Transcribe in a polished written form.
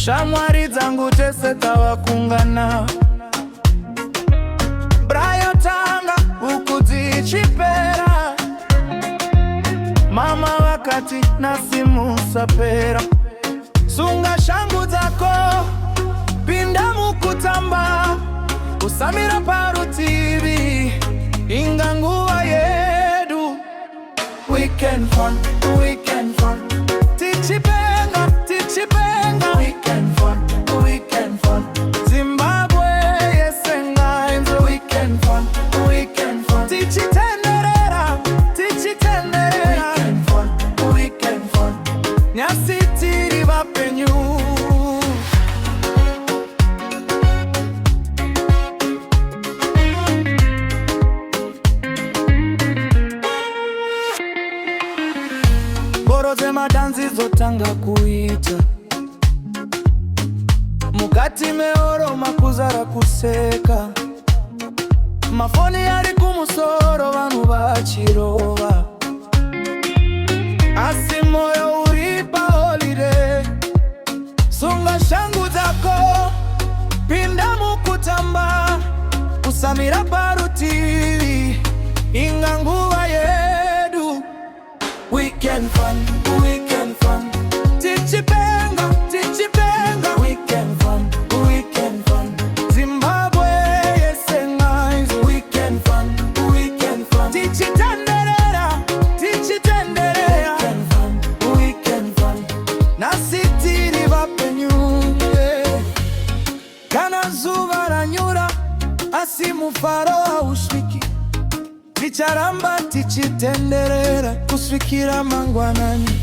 shamwari dzangu tese tawakungana. Brayo tanga huku dzichipera, mama wakati nasimusapera. Sunga shangu dzako, pinda mukutamba, usamira parutivi, inga nguva yedu. Weekend fun, weekend fun, Tichipenga, Tichipenga. Weekend fun, weekend fun, Zimbabwe, yes and nines. Weekend fun, weekend fun, Tichitenderera, Tichitenderera. Weekend fun, weekend fun, nyasitiri vapenyu. Boroze madanzi zotanga kuita, mukati meoro makuzara kuseka. Mafoni yari kumusoro vanhu vachirova, asi moyo uripa holiday. Sunga shangu dzako, pinda mukutamba, usamira parutivi, inga nguva yedu. Weekend fun, weekend fun, Tichipenga, Tichipenga. Weekend fun, weekend fun, Zimbabwe, yes and nines. Weekend fun, weekend fun, Tichitenderera, Tichitenderera. Weekend fun, weekend fun, nasitiri vapenyu. Kana zuva ranyura, asi mufaro hausviki, ticharamba tichitenderera kusvikira mangwanani.